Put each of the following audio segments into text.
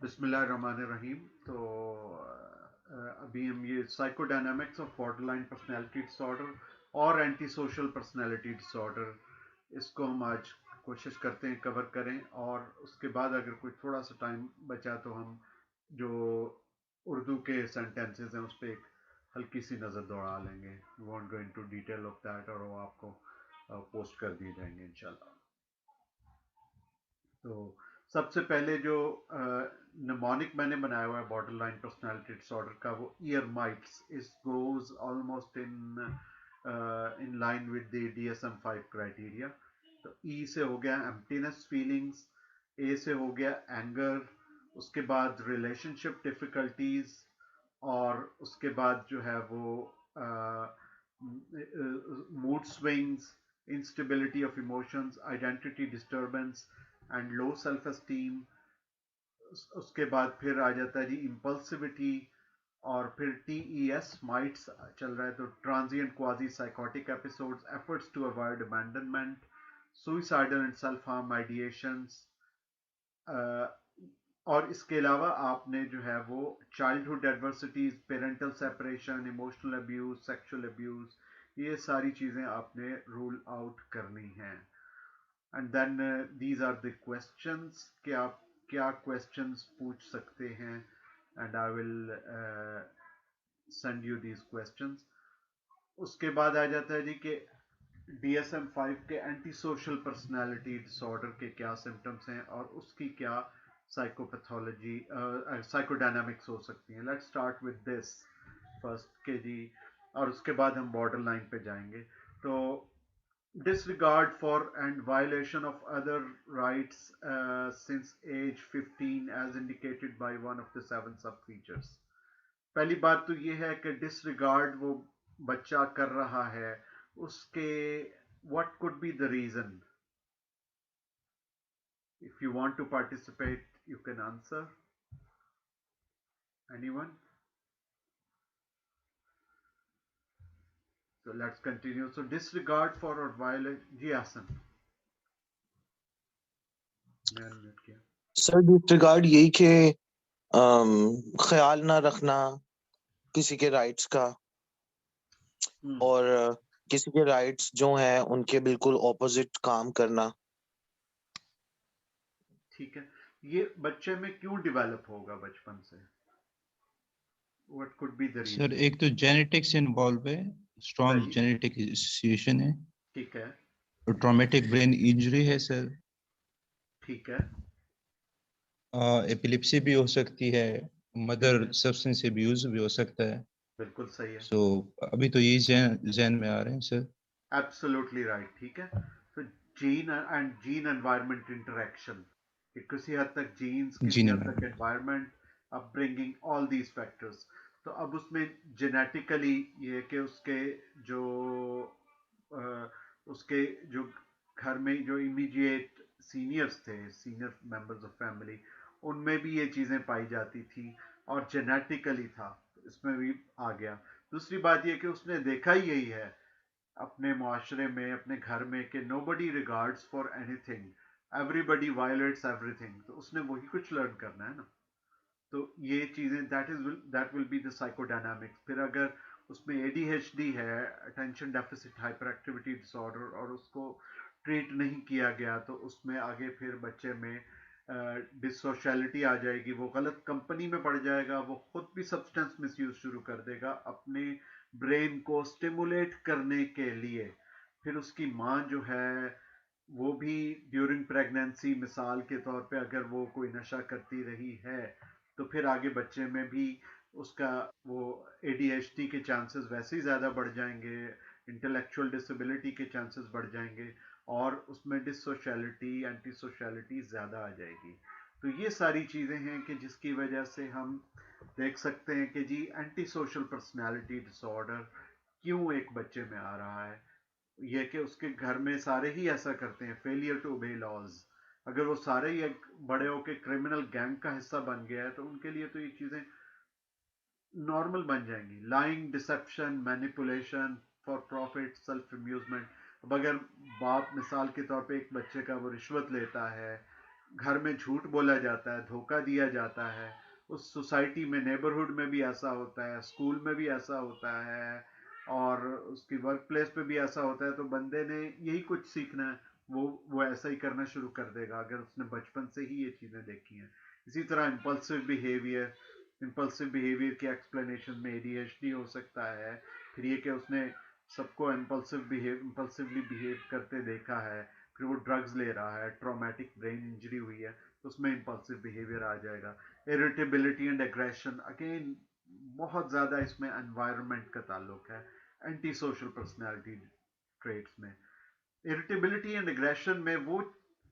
बिस्मिल्लाहिर्रहमानिर्रहीम। तो अभी हम ये साइकोडायनामिक्स ऑफ बॉर्डरलाइन पर्सनैलिटी डिसऑर्डर और एंटी सोशल पर्सनैलिटी डिसऑर्डर, इसको हम आज कोशिश करते हैं कवर करें। और उसके बाद अगर कोई थोड़ा सा टाइम बचा तो हम जो उर्दू के सेंटेंसेस हैं उस पर एक हल्की सी नज़र दौड़ा लेंगे। We won't go into detail of that, और वो आपको पोस्ट कर दिए जाएंगे इंशाल्लाह। तो सबसे पहले जो निमोनिक मैंने बनाया हुआ है बॉर्डर लाइन पर्सनैलिटी डिसऑर्डर का, वो ईयर माइट्स, इस goes almost in line with the DSM-5 criteria. तो ई से हो गया एम्प्टीनेस फीलिंग्स, ए से हो गया एंगर, उसके बाद रिलेशनशिप डिफिकल्टीज, और उसके बाद जो है वो mood swings, instability of emotions, identity disturbance and low self esteem. उसके बाद फिर आ जाता है जी इम्पल्सिविटी, और फिर TES माइट्स चल रहा है, तो transient quasi psychotic episodes, efforts to avoid abandonment, suicidal and self harm ideations. और इसके अलावा आपने जो है वो childhood adversities, parental separation, emotional abuse, sexual abuse, ये सारी चीज़ें आपने रूल आउट करनी हैं। And then these are the questions कि आप क्या क्वेश्चंस पूछ सकते हैं, and I will send you these questions. उसके बाद आ जाता है जी कि DSM-5 के एंटी सोशल पर्सनैलिटी डिसऑर्डर के क्या सिम्टम्स हैं और उसकी क्या साइकोपैथोलॉजी साइकोडायनामिक्स हो सकती हैं। Let's start with this first के जी, और उसके बाद हम बॉर्डर लाइन पे जाएंगे। तो disregard for and violation of other rights since age 15 as indicated by one of the 7 sub features। पहली बात तो ये है कि डिसरिगार्ड वो बच्चा कर रहा है, उसके what could be the reason? If you want to participate, you can answer. Anyone? So let's continue. So disregard for or violation. जी आसन, मैं अनम्यूट किया। सर डिसरिगार्ड यही कि ख्याल ना रखना किसी के राइट्स का, और किसी के राइट्स जो हैं उनके बिल्कुल ऑपोजिट काम करना। ठीक है, ये बच्चे में क्यों डेवलप होगा बचपन से? What could be the sir reason? एक तो जेनेटिक्स इन्वॉल्व है, स्ट्रॉन्ग सही, जेनेटिक एसोसिएशन है, ठीक है, और ट्रॉमेटिक ब्रेन इंजरी है सर। ठीक है, एपिलिप्सी भी हो सकती है, ठीक मदर है, सब्सटेंस अब्यूज भी हो सकता है। बिल्कुल सही है। सो अभी तो यही जहन में आ रहे हैं सर। एब्सोल्युटली राइट, ठीक है। तो gene and gene environment interaction, कि किसी हद तक जीन्स, किसी जीन हद तक में environment, upbringing, all these factors. तो अब उसमें जेनेटिकली ये कि जो उसके जो घर में जो इमीडिएट सीनियर्स थे, सीनियर मेंबर्स ऑफ फैमिली, उनमें भी ये चीज़ें पाई जाती थी और जेनेटिकली था, इसमें भी आ गया। दूसरी बात ये कि उसने देखा ही यही है अपने माशरे में, अपने घर में, कि nobody regards for anything, everybody violates everything. तो उसने वही कुछ लर्न करना है ना। तो ये चीज़ें दैट विल बी द साइकोडायनामिक्स। फिर अगर उसमें ADHD है, attention deficit hyperactivity disorder, और उसको ट्रीट नहीं किया गया, तो उसमें आगे फिर बच्चे में डिसोशलिटी आ जाएगी, वो गलत कंपनी में पड़ जाएगा, वो खुद भी सब्सटेंस मिसयूज शुरू कर देगा अपने ब्रेन को स्टिमुलेट करने के लिए। फिर उसकी माँ जो है वो भी ड्यूरिंग प्रेगनेंसी, मिसाल के तौर पे अगर वो कोई नशा करती रही है, तो फिर आगे बच्चे में भी उसका वो ADHD के चांसेस वैसे ही ज़्यादा बढ़ जाएंगे, इंटेलेक्चुअल डिसेबिलिटी के चांसेस बढ़ जाएंगे, और उसमें डिसोशलिटी, एंटी सोशलिटी ज़्यादा आ जाएगी। तो ये सारी चीज़ें हैं कि जिसकी वजह से हम देख सकते हैं कि जी एंटी सोशल पर्सनैलिटी डिसऑर्डर क्यों एक बच्चे में आ रहा है। ये कि उसके घर में सारे ही ऐसा करते हैं, फेलियर टू ओबे लॉज। अगर वो सारे ही एक बड़े होके क्रिमिनल गैंग का हिस्सा बन गया है, तो उनके लिए तो ये चीज़ें नॉर्मल बन जाएंगी। Lying, deception, manipulation for profit, self amusement. अब अगर बाप मिसाल के तौर पे एक बच्चे का वो रिश्वत लेता है, घर में झूठ बोला जाता है, धोखा दिया जाता है, उस सोसाइटी में, नेबरहुड में भी ऐसा होता है, स्कूल में भी ऐसा होता है, और उसकी वर्क प्लेस पे भी ऐसा होता है, तो बंदे ने यही कुछ सीखना है, वो ऐसा ही करना शुरू कर देगा अगर उसने बचपन से ही ये चीज़ें देखी हैं। इसी तरह इम्पल्सिव बिहेवियर की एक्सप्लेनेशन में एडीएचडी हो सकता है, फिर ये कि उसने सबको इम्पल्सिवली बिहेव करते देखा है, फिर वो ड्रग्स ले रहा है, ट्रॉमेटिक ब्रेन इंजरी हुई है, तो उसमें इम्पल्सिव बिहेवियर आ जाएगा। इरिटेबिलिटी एंड एग्रेशन, अगेन बहुत ज़्यादा इसमें एनवायरनमेंट का ताल्लुक है एंटी सोशल पर्सनैलिटी ट्रेट्स में। इरिटेबिलिटी एंड एग्रेशन में वो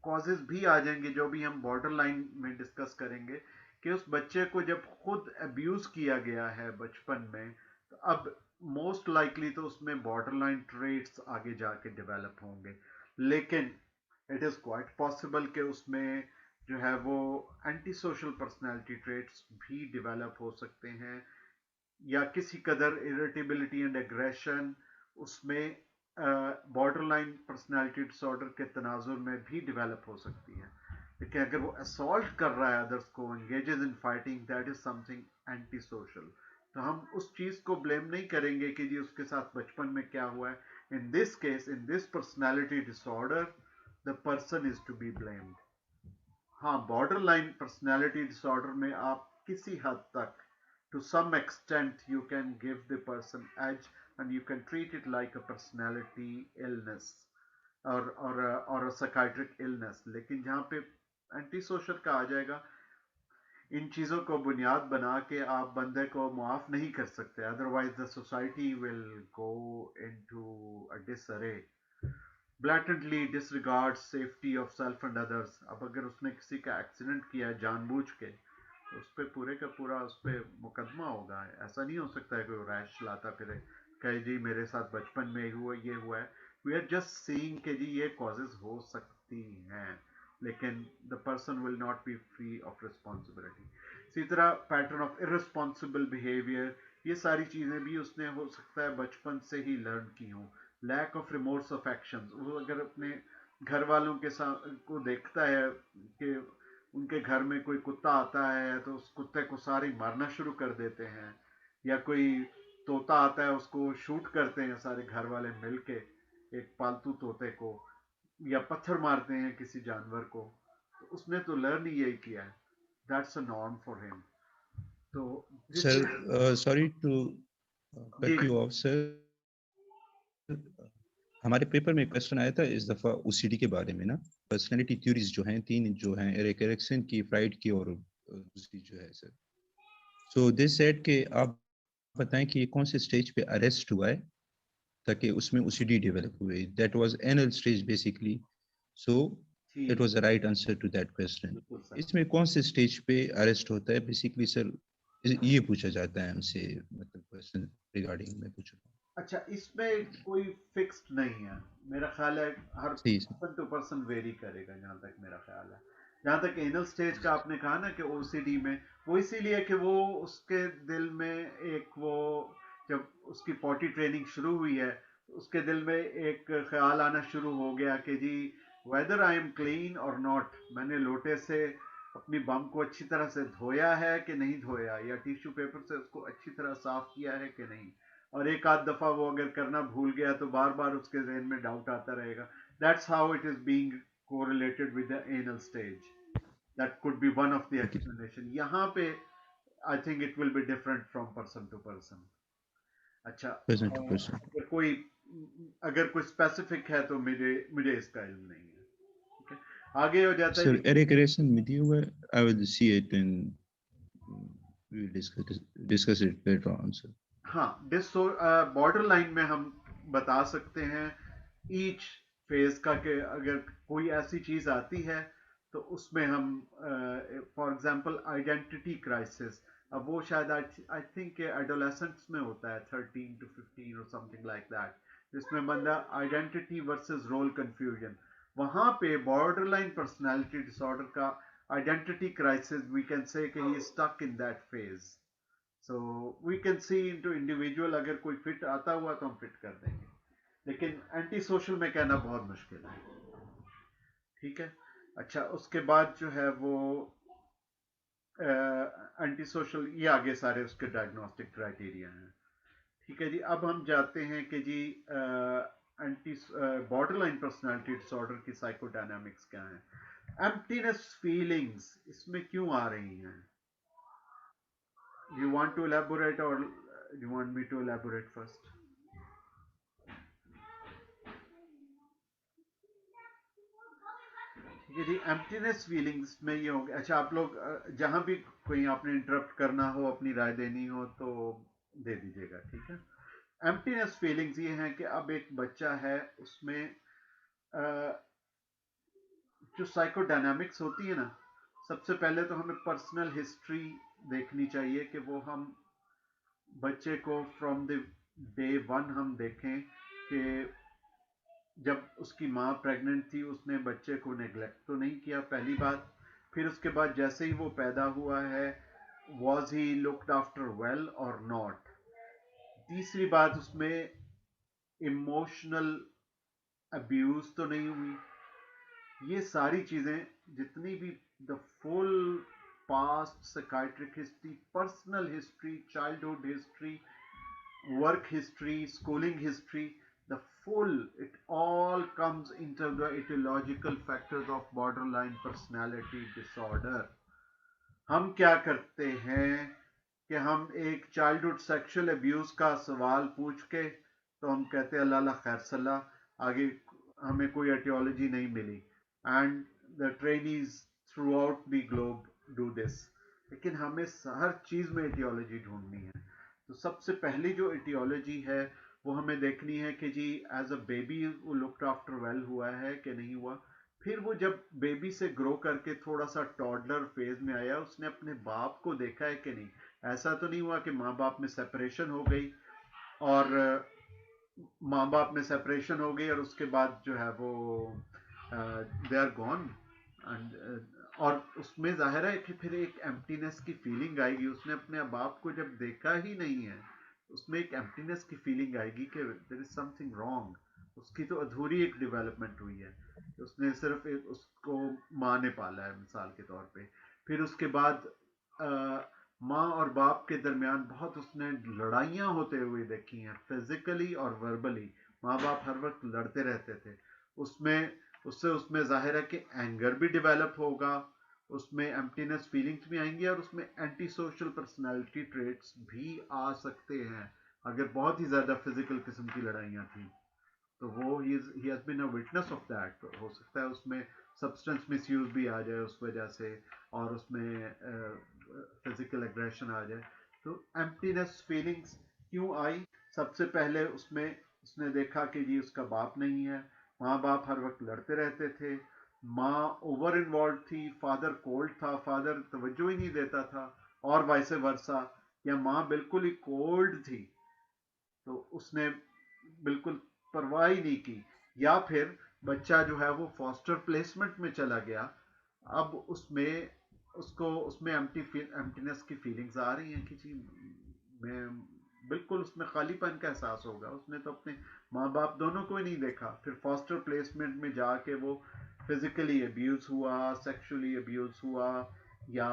कॉजेज भी आ जाएंगे जो भी हम बॉर्डर लाइन में डिस्कस करेंगे, कि उस बच्चे को जब खुद अब्यूज किया गया है बचपन में, तो अब मोस्ट लाइकली तो उसमें बॉर्डर लाइन ट्रेट्स आगे जाके डेवलप होंगे, लेकिन इट इज़ क्वाइट पॉसिबल कि उसमें जो है वो एंटी सोशल पर्सनैलिटी ट्रेट्स भी डेवलप हो सकते हैं, या किसी कदर इरिटेबिलिटी एंड एग्रेशन उसमें बॉर्डर लाइन पर्सनैलिटी डिसऑर्डर के तनाजुर में भी डेवलप हो सकती है। लेकिन अगर वो असॉल्ट कर रहा है अदर्स को, engages in fighting, that is something anti social, तो हम उस चीज को ब्लेम नहीं करेंगे कि जी उसके साथ बचपन में क्या हुआ है। In this case, in this personality disorder, the person is to be blamed. हाँ, बॉर्डर लाइन पर्सनैलिटी डिसऑर्डर में आप किसी हद तक, to some extent, you can give the person edge and you can treat it like a personality illness or a psychiatric illness, लेकिन जहाँ पे anti social का आ जाएगा, इन चीज़ों को बुनियाद बना के आप बंदे को मुआफ नहीं कर सकते, otherwise the society will go into a disarray. Blatantly disregard safety of self and others, अब अगर उसने किसी का एक्सीडेंट किया है जानबूझ के, तो उस पर पूरे का पूरा उस पर मुकदमा होगा। ऐसा नहीं हो सकता है कि वो रैश लाता फिरे, कहे जी मेरे साथ बचपन में हुआ, ये हुआ है। वी आर जस्ट सीइंग कि जी ये कॉजेज हो सकती हैं, लेकिन the person will not B free of responsibility. इसी तरह पैटर्न ऑफ इररिस्पॉन्सिबल बिहेवियर, ये सारी चीज़ें भी उसने हो सकता है बचपन से ही लर्न की हों। Lack of remorse of action, वो अगर अपने घर वालों के साथ को देखता है कि उनके घर में कोई कुत्ता आता है तो उस कुत्ते को सारे मारना शुरू कर देते हैं, या कोई तोता आता है उसको शूट करते हैं सारे घर वाले मिलके, एक पालतू तोते को, या पत्थर मारते हैं किसी जानवर को, तो उसने तो लर्न ही यही किया है, that's a norm for him. तो sir sorry to cut you off sir, हमारे पेपर में क्वेश्चन आया था इस दफा ओसीडी के बारे में ना, पर्सनालिटी थ्योरीज जो हैं, तीन जो हैं, एरिक एरिक्सन की, फ्राइड की और दूसरी जो है सर। सो दिस सेड कि आप बताएं कि ये कौन से स्टेज पे अरेस्ट हुआ है ताकि उसमें ओसीडी डेवलप हुए। That was anal stage basically, so it was the right answer to that question. इसमें कौन से स्टेज पे अरेस्ट होता है बेसिकली सर, ये पूछा जाता है हमसे, मतलब क्वेश्चन रिगार्डिंग मैं पूछ रहा हूँ। अच्छा, इसमें कोई फिक्स्ड नहीं है, मेरा ख्याल है हर पर्सन टू पर्सन वेरी करेगा, जहाँ तक मेरा ख्याल है। जहाँ तक एनल स्टेज का आपने कहा ना कि ओसीडी में, वो इसीलिए कि वो उसके दिल में एक, वो जब उसकी पॉटी ट्रेनिंग शुरू हुई है, उसके दिल में एक ख्याल आना शुरू हो गया कि जी वेदर आई एम क्लीन और नॉट, मैंने लोटे से अपनी बम को अच्छी तरह से धोया है कि नहीं धोया, या टिश्यू पेपर से उसको अच्छी तरह साफ किया है कि नहीं, और एक आध दफा वो अगर करना भूल गया तो बार बार उसके जहन में डाउट आता रहेगा। That's how it is being correlated with the anal stage, that could be one of the explanation. यहाँ पे I think it will be different from person to person. अच्छा, अगर कोई स्पेसिफिक है तो मुझे इसका इल्म नहीं है। okay? आगे हो जाता है सर, एरिक एरिक्सन में दिया हुआ है, I will see it and we will discuss it later on sir. हाँ, बॉर्डर लाइन में हम बता सकते हैं ईच फेज का, कि अगर कोई ऐसी चीज आती है तो उसमें हम फॉर एग्जांपल आइडेंटिटी क्राइसिस, अब वो शायद आई थिंक एडोलेसेंट्स में होता है 13 to 15 और समथिंग लाइक दैट, जिसमें बंदा आइडेंटिटी वर्सेस रोल कंफ्यूजन, वहां पे बॉर्डर लाइन पर्सनैलिटी डिसऑर्डर का identity crisis, we can say कि he is stuck in that phase. So we can see into individual, अगर कोई फिट आता हुआ तो हम फिट कर देंगे, लेकिन एंटी सोशल में कहना बहुत मुश्किल है। ठीक है, अच्छा, उसके बाद जो है वो एंटी सोशल, ये आगे सारे उसके डायग्नोस्टिक क्राइटेरिया हैं। ठीक है जी, अब हम जाते हैं कि जी anti borderline personality disorder की साइकोडायनामिक्स क्या है। एम्प्टीनेस फीलिंग्स इसमें क्यों आ रही हैं? यू वांट टू एलैबोरेट और you want me to elaborate first? ठीक है जी, एम्प्टीनेस फीलिंग्स में ये हो गया। अच्छा, आप लोग जहां भी कोई आपने इंटरप्ट करना हो, अपनी राय देनी हो तो दे दीजिएगा, ठीक है। एम्प्टीनेस फीलिंग्स ये हैं कि अब एक बच्चा है, उसमें जो साइकोडायनामिक्स होती है ना, सबसे पहले तो हमें पर्सनल हिस्ट्री देखनी चाहिए कि वो हम बच्चे को फ्रॉम द डे वन हम देखें कि जब उसकी माँ प्रेग्नेंट थी उसने बच्चे को नेग्लेक्ट तो नहीं किया, पहली बात। फिर उसके बाद जैसे ही वो पैदा हुआ है, was he looked after well और नॉट। तीसरी बात, उसमें इमोशनल अब्यूज तो नहीं हुई। ये सारी चीजें जितनी भी the full past psychiatric history, personal history, childhood history, work history, schooling history, the full, it all comes into the etiological factors of borderline personality disorder. हम क्या करते हैं कि हम एक चाइल्डहुड सेक्सुअल अब्यूज का सवाल पूछ के तो हम कहते हैं अल्लाह ला खैर सलाह, आगे हमें कोई एटियोलॉजी नहीं मिली। And the trainees throughout the globe do this. लेकिन हमें हर चीज में एटियोलॉजी ढूंढनी है। तो सबसे पहली जो एटियोलॉजी है वो हमें देखनी है कि जी एज अ बेबी वो लुक्ड आफ्टर वेल हुआ है कि नहीं हुआ। फिर वो जब बेबी से ग्रो करके थोड़ा सा टॉडलर फेज में आया, उसने अपने बाप को देखा है कि नहीं। ऐसा तो नहीं हुआ कि माँ बाप में सेपरेशन हो गई और माँ बाप में सेपरेशन हो गई और उसके बाद जो है वो दे आर गॉन। और उसमें जाहिर है कि फिर एक एम्प्टीनेस की फीलिंग आएगी। उसने अपने बाप को जब देखा ही नहीं है, उसमें एक एम्प्टीनेस की फीलिंग आएगी कि देयर इज समथिंग रॉन्ग। उसकी तो अधूरी एक डेवलपमेंट हुई है, उसने सिर्फ एक उसको माँ ने पाला है मिसाल के तौर पे। फिर उसके बाद माँ और बाप के दरमियान बहुत उसने लड़ाइयाँ होते हुए देखी हैं, फिजिकली और वर्बली। माँ बाप हर वक्त लड़ते रहते थे। उसमें उसमें जाहिर है कि एंगर भी डेवलप होगा, उसमें एम्प्टीनेस फीलिंग्स भी आएंगी और उसमें एंटी सोशल पर्सनैलिटी ट्रेट्स भी आ सकते हैं। अगर बहुत ही ज़्यादा फिजिकल किस्म की लड़ाइयाँ थी तो वो ही has been a witness of that. हो सकता है उसमें सब्सटेंस मिसयूज भी आ जाए उस वजह से, और उसमें फिजिकल एग्रेशन आ जाए। तो एम्प्टीनेस फीलिंग्स क्यों आई? सबसे पहले उसमें उसने देखा कि जी उसका बाप नहीं है, माँ बाप हर वक्त लड़ते रहते थे, माँ ओवर इन्वॉल्व थी, फादर कोल्ड था, फादर तवज्जो ही नहीं देता था, और वाइस वर्सा, या माँ बिल्कुल ही कोल्ड थी तो उसने बिल्कुल परवाह ही नहीं की। या फिर बच्चा जो है वो फॉस्टर प्लेसमेंट में चला गया, अब उसमें उसको उसमें एम्प्टीनेस की फीलिंग्स आ रही हैं कि जी मैं बिल्कुल, उसमें खालीपन का एहसास होगा। उसने तो अपने माँ बाप दोनों को ही नहीं देखा। फिर फॉस्टर प्लेसमेंट में जाके वो फिजिकली अब्यूज हुआ, सेक्सुअली अब्यूज हुआ, या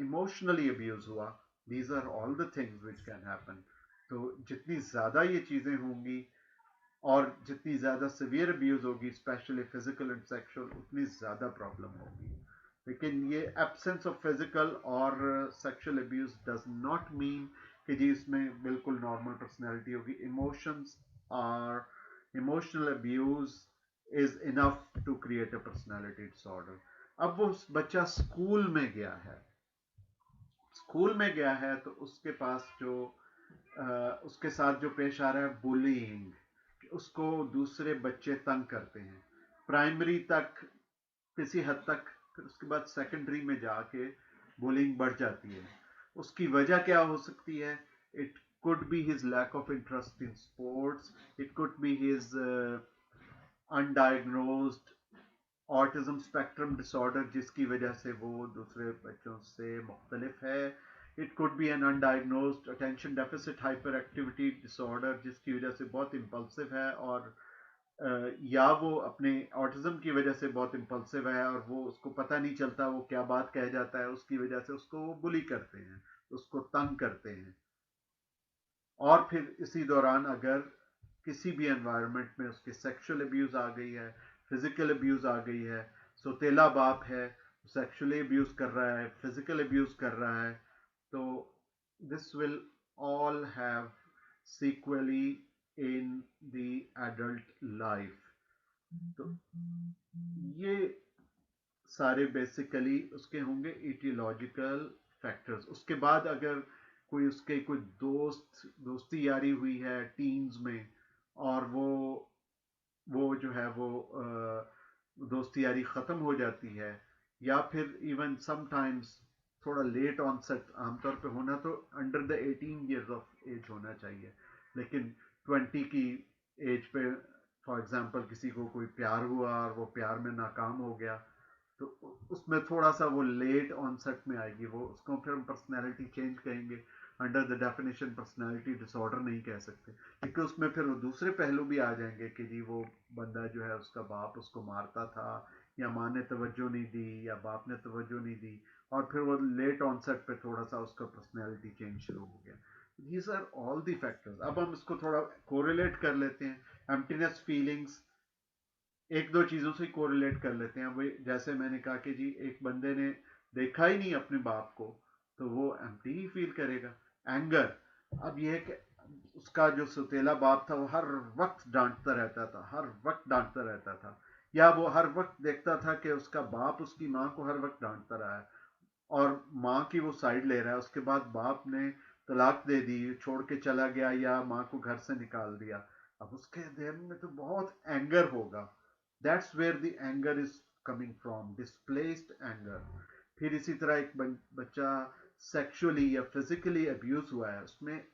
इमोशनली अब्यूज हुआ। These are all the things which can happen. तो जितनी ज़्यादा ये चीज़ें होंगी और जितनी ज़्यादा सिवियर अब्यूज़ होगी, स्पेशली फिजिकल एंड सेक्सुअल, उतनी ज़्यादा प्रॉब्लम होगी। लेकिन ये एब्सेंस ऑफ फिजिकल और sexual abuse does not mean कि जी इसमें बिल्कुल नॉर्मल पर्सनैलिटी होगी। Emotions are emotional abuse is enough to create a personality disorder. अब वो बच्चा स्कूल में गया है, स्कूल में गया है तो उसके पास जो उसके साथ जो पेश आ रहा है बुलिंग, उसको दूसरे बच्चे तंग करते हैं प्राइमरी तक किसी हद तक। फिर उसके बाद सेकेंडरी में जाके बुलिंग बढ़ जाती है। उसकी वजह क्या हो सकती है? It could be his lack of interest in sports, it could be his undiagnosed autism spectrum disorder जिसकी वजह से वो दूसरे बच्चों से मुख्तलिफ है। It could be an undiagnosed attention deficit hyperactivity disorder जिसकी वजह से बहुत इम्पल्सिव है और या वो अपने ऑटिज्म की वजह से बहुत इम्पल्सिव है और वो उसको पता नहीं चलता वो क्या बात कह जाता है, उसकी वजह से उसको वो बुली करते हैं, उसको तंग करते हैं। और फिर इसी दौरान अगर किसी भी एनवायरनमेंट में उसके सेक्सुअल अब्यूज आ गई है, फिजिकल अब्यूज आ गई है, सौतेला बाप है, सेक्सुअली अब्यूज कर रहा है, फिजिकल अब्यूज कर रहा है, तो this will all have sequelae in the adult life. तो ये सारे बेसिकली उसके होंगे इटियोलॉजिकल फैक्टर्स। उसके बाद अगर कोई उसके कोई दोस्ती यारी हुई है टीन्स में और वो जो है वो दोस्ती यारी ख़त्म हो जाती है, या फिर इवन समटाइम्स थोड़ा लेट ऑनसेट, आमतौर पे होना तो under the 18 years of age होना चाहिए, लेकिन 20 की एज पे फॉर एग्जांपल किसी को कोई प्यार हुआ और वो प्यार में नाकाम हो गया, तो उसमें थोड़ा सा वो लेट ऑनसेट में आएगी, वो उसको फिर हम पर्सनैलिटी चेंज कहेंगे, under the definition personality disorder नहीं कह सकते, क्योंकि उसमें फिर वो दूसरे पहलू भी आ जाएंगे कि जी वो बंदा जो है उसका बाप उसको मारता था, या माँ ने तवज्जो नहीं दी या बाप ने तवज्जो नहीं दी, और फिर वो लेट ऑनसेट पे थोड़ा सा उसका पर्सनैलिटी चेंज शुरू हो गया। These are all the factors. अब हम इसको थोड़ा कोरिलेट कर लेते हैं। एम्प्टीनेस फीलिंग्स एक दो चीजों से कोरिलेट कर लेते हैं। वही जैसे मैंने कहा कि जी एक बंदे ने देखा ही नहीं अपने बाप को, तो वो एम्प्टी ही फील करेगा। एंगर, अब ये है कि उसका जो सौतेला बाप था वो हर वक्त डांटता रहता था, हर वक्त डांटता रहता था, या वो हर वक्त देखता था कि उसका बाप उसकी माँ को हर वक्त डांटता रहा है और माँ की वो साइड ले रहा है, उसके बाद बाप ने तलाक दे दी, छोड़ के चला गया या माँ को घर से निकाल दिया। अब उसके दिल में तो बहुत एंगर होगा। That's where the anger is coming from, displaced anger. फिर इसी तरह एक बच्चा सेक्सुअली या फिजिकली अब्यूज हुआ है, उसमें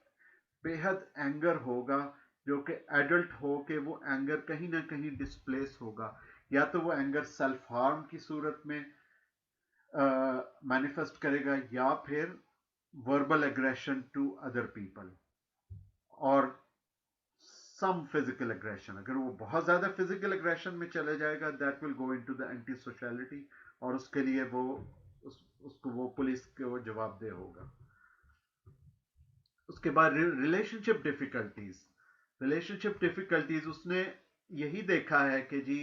बेहद एंगर होगा, जो कि एडल्ट हो के वो एंगर कहीं ना कहीं डिस्प्लेस होगा, या तो वो एंगर सेल्फ हार्म की सूरत में मैनिफेस्ट करेगा, या फिर verbal aggression to other people और सम फिजिकल एग्रेशन। अगर वो बहुत ज्यादा फिजिकल एग्रेशन में चले जाएगा, that will go into the anti sociality, और उसके लिए वो उसको वो पुलिस को जवाबदेह होगा। उसके बाद रिलेशनशिप डिफिकल्टीज उसने यही देखा है कि जी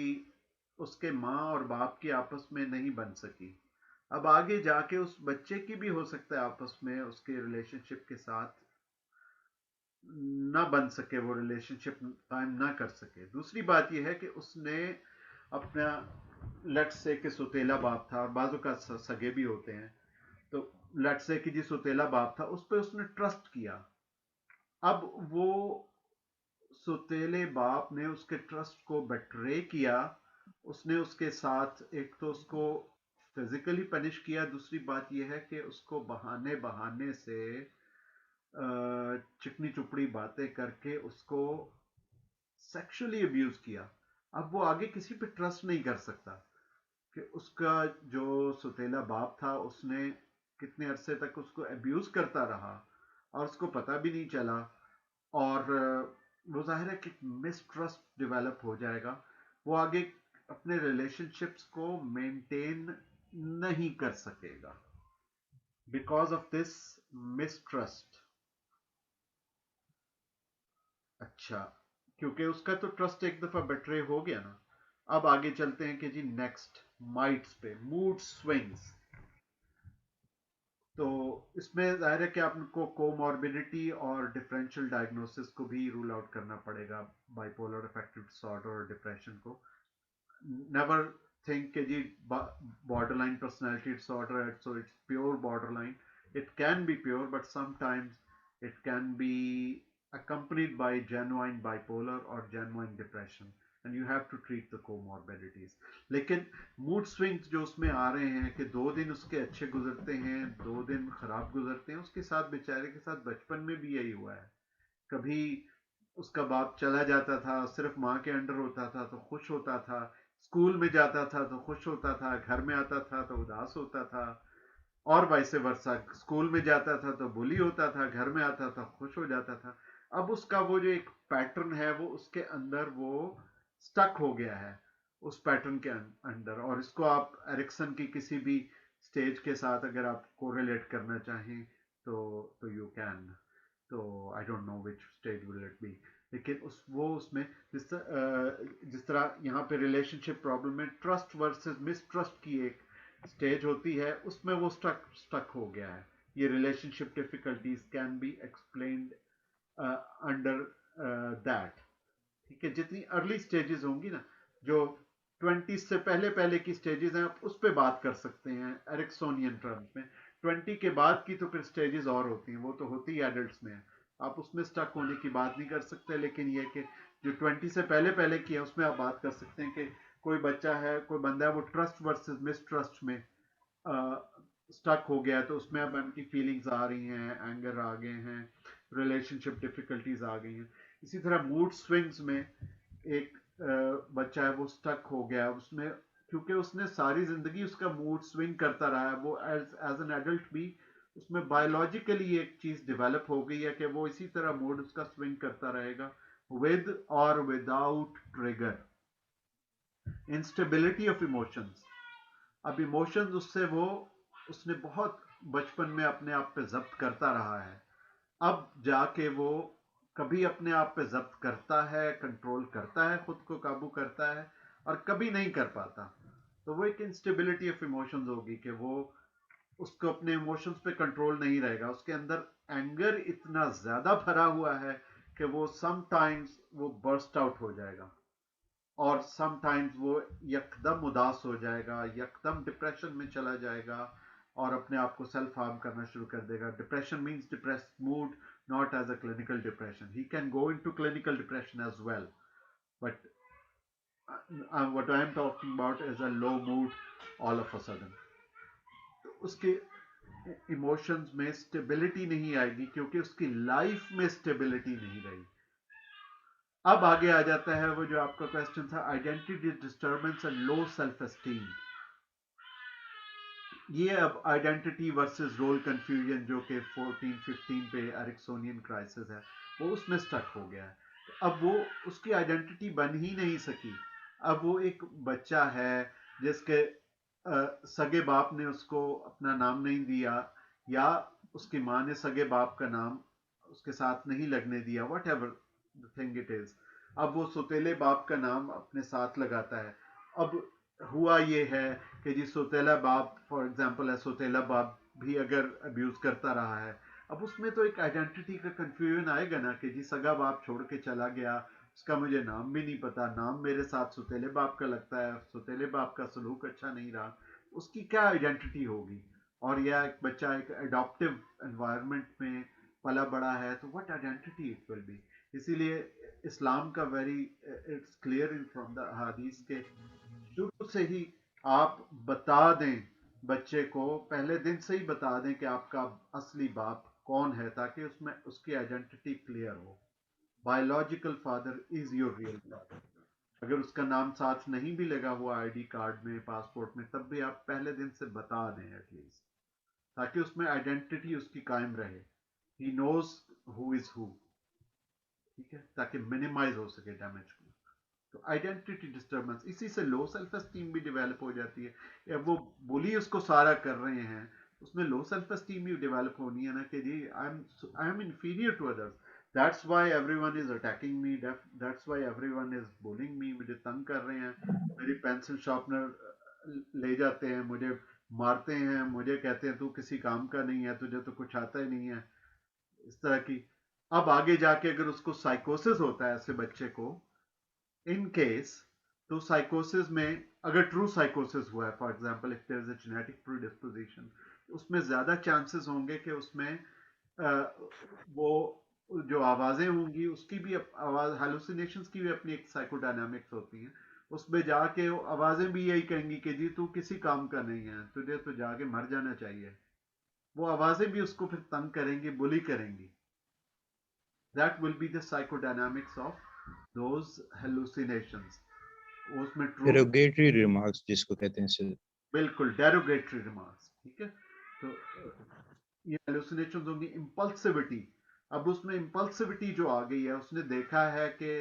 उसके माँ और बाप की आपस में नहीं बन सकी। अब आगे जाके उस बच्चे की भी हो सकता है आपस में उसके रिलेशनशिप के साथ ना बन सके, वो रिलेशनशिप कायम ना कर सके। दूसरी बात यह है कि उसने अपना लेट्स से कि सौतेला बाप था, और बाजू का सगे भी होते हैं, तो लेट्स से कि जी सौतेला बाप था, उस पर उसने ट्रस्ट किया। अब वो सौतेले बाप ने उसके ट्रस्ट को बेट्रे किया, उसने उसके साथ एक तो उसको फिजिकली पनिश किया, दूसरी बात यह है कि उसको बहाने बहाने से चिकनी चुपड़ी बातें करके उसको सेक्सुअली अब्यूज किया। अब वो आगे किसी पे ट्रस्ट नहीं कर सकता कि उसका जो सौतेला बाप था उसने कितने अरसे तक उसको अब्यूज करता रहा और उसको पता भी नहीं चला, और वो जाहिर है कि मिसट्रस्ट डेवलप हो जाएगा, वो आगे अपने रिलेशनशिप्स को मेंटेन नहीं कर सकेगा बिकॉज ऑफ दिस मिसट्रस्ट। अच्छा, क्योंकि उसका तो ट्रस्ट एक दफा बेट्रे हो गया ना। अब आगे चलते हैं कि जी नेक्स्ट माइट्स पे, मूड स्विंग्स। तो इसमें जाहिर है कि आपको कोमॉर्बिडिटी और डिफरेंशियल डायग्नोसिस को भी रूल आउट करना पड़ेगा, बाइपोलर अफेक्टिव डिसऑर्डर और डिप्रेशन को। नेवर थिंक कि जी बॉर्डरलाइन पर्सनालिटी डिसऑर्डर है so it's pure borderline. It can be pure but sometimes it can be accompanied by genuine bipolar or genuine depression, and you have to treat the comorbidities. लेकिन mood swings जो उसमें आ रहे हैं कि 2 दिन उसके अच्छे गुजरते हैं, 2 दिन खराब गुजरते हैं, उसके साथ बेचारे के साथ बचपन में भी यही हुआ है। कभी उसका बाप चला जाता था, सिर्फ माँ के अंडर होता था तो खुश होता था, स्कूल में जाता था तो खुश होता था, घर में आता था तो उदास होता था, और वाइस वर्सा, स्कूल में जाता था तो बुली होता था, घर में आता था खुश हो जाता था। अब उसका वो जो एक पैटर्न है वो उसके अंदर वो स्टक हो गया है उस पैटर्न के अंदर। और इसको आप एरिक्सन की किसी भी स्टेज के साथ अगर आप कोरिलेट करना चाहें तो यू कैन। तो I don't know which stage will it be, लेकिन उसमें जिस तरह यहाँ पे रिलेशनशिप प्रॉब्लम में ट्रस्ट वर्सेस मिसट्रस्ट की एक स्टेज होती है, उसमें वो स्टक हो गया है। ये relationship difficulties can be explained under that. ठीक है, जितनी अर्ली स्टेजेस होंगी ना, जो 20 से पहले पहले की स्टेजेस हैं, आप उस पर बात कर सकते हैं एरिक्सोनियन टर्म्स में। 20 के बाद की तो फिर स्टेजेस और होती हैं, वो तो होती ही एडल्ट्स में है, आप उसमें स्टक होने की बात नहीं कर सकते। लेकिन ये कि जो 20 से पहले पहले की है उसमें आप बात कर सकते हैं कि कोई बच्चा है, कोई बंदा है, वो ट्रस्ट वर्सेस मिसट्रस्ट में स्टक हो गया है, तो उसमें अब उनकी फीलिंग्स आ रही हैं, एंगर आ गए हैं, रिलेशनशिप डिफिकल्टीज आ गई हैं। इसी तरह मूड स्विंग्स में एक बच्चा है, वो स्टक हो गया उसमें, क्योंकि उसने सारी जिंदगी उसका मूड स्विंग करता रहा है। वो एज एन एडल्ट भी उसमें बायोलॉजिकली एक चीज डेवलप हो गई है कि वो इसी तरह मूड उसका स्विंग करता रहेगा, विद और without trigger. Instability of emotions, अब इमोशंस उसने बहुत बचपन में अपने आप पे जब्त करता रहा है, अब जाके वो कभी अपने आप पे जब्त करता है, कंट्रोल करता है, खुद को काबू करता है, और कभी नहीं कर पाता। तो वो एक इंस्टेबिलिटी ऑफ इमोशंस होगी कि वो उसको अपने इमोशंस पे कंट्रोल नहीं रहेगा, उसके अंदर एंगर इतना ज्यादा भरा हुआ है कि वो समटाइम्स वो बर्स्ट आउट हो जाएगा, और समटाइम्स वो यकदम उदास हो जाएगा, यकदम डिप्रेशन में चला जाएगा, और अपने आप को सेल्फ हार्म करना शुरू कर देगा। Depression means depressed mood, not as a clinical depression. He can go into clinical depression as well, but what I am talking about is a low mood all of a sudden. तो उसके emotions में stability नहीं आएगी, क्योंकि उसकी life में stability नहीं रही। अब आगे आ जाता है वो जो आपका क्वेश्चन था, identity disturbance and low self esteem. ये अब आइडेंटिटी वर्सेस रोल कंफ्यूजन जो कि 14-15 पे एरिक्सोनियन क्राइसिस है, वो उसमें स्टक हो गया है। अब वो उसकी आइडेंटिटी बन ही नहीं सकी। अब वो एक बच्चा है जिसके सगे बाप ने उसको अपना नाम नहीं दिया, या उसकी माँ ने सगे बाप का नाम उसके साथ नहीं लगने दिया, what ever the thing it is. अब वो सौतेले बाप का नाम अपने साथ लगाता है। अब हुआ ये है कि जी सौतेला बाप फॉर एग्जांपल है, सौतेला बाप भी अगर अब्यूज करता रहा है, अब उसमें तो एक आइडेंटिटी का कंफ्यूजन आएगा ना कि जी सगा बाप छोड़ के चला गया, उसका मुझे नाम भी नहीं पता, नाम मेरे साथ सौतेले बाप का लगता है, सौतेले बाप का सलूक अच्छा नहीं रहा, उसकी क्या आइडेंटिटी होगी। और यह एक बच्चा एक अडॉप्टिव एनवायरनमेंट में पला बड़ा है, तो what identity it will B. इसीलिए इस्लाम का very it's clear in from the हदीस के शुरू से ही आप बता दें बच्चे को, पहले दिन से ही बता दें कि आपका असली बाप कौन है, ताकि उसमें उसकी आइडेंटिटी क्लियर हो। Biological father is your real father. अगर उसका नाम साथ नहीं भी लगा हुआ आईडी कार्ड में, पासपोर्ट में, तब भी आप पहले दिन से बता दें एटलीस्ट, ताकि उसमें आइडेंटिटी उसकी कायम रहे। He knows who is who, ठीक है, ताकि मिनिमाइज हो सके डैमेज को। तो आइडेंटिटी डिस्टर्बेंस, इसी से लो सेल्फ एस्टीम भी डेवलप हो जाती है। या वो बुली उसको सारा कर रहे हैं, उसमें लो सेल्फ एस्टीम भी डेवलप होनी है ना कि जी I am inferior to others, that's why everyone is attacking me, that's why everyone is bullying me, मुझे तंग कर रहे हैं, मेरी पेंसिल शार्पनर ले जाते हैं, मुझे मारते हैं, मुझे कहते हैं तू किसी काम का नहीं है, तुझे तो कुछ आता ही नहीं है, इस तरह की। अब आगे जाके अगर उसको साइकोसिस होता है ऐसे बच्चे को, इन केस, तो साइकोसिस में अगर ट्रू साइकोसिस हुआ है, for example if there is a genetic predisposition, उसमें ज्यादा चांसेस होंगे कि उसमें वो जो आवाजें होंगी उसकी भी आवाज, हेलुसिनेशंस की भी अपनी एक साइकोडायनामिक्स होती है। उसमें जाके वो आवाजें भी यही कहेंगी कि जी तू किसी काम का नहीं है, तुझे तो जाके मर जाना चाहिए। वो आवाजें भी उसको फिर तंग करेंगी, बुली करेंगी। That will be the साइकोडायनामिक्स of those hallucinations. उसमें ट्रू, डेरोगेटरी रिमार्क्स जिसको कहते हैं सर। बिल्कुल डेरोगेटरी रिमार्क्स, ठीक है। तो ये हेलुसिनेशंस होंगी। इंपल्सिविटी, अब उसमें इंपल्सिविटी जो आ गई है, उसने देखा है कि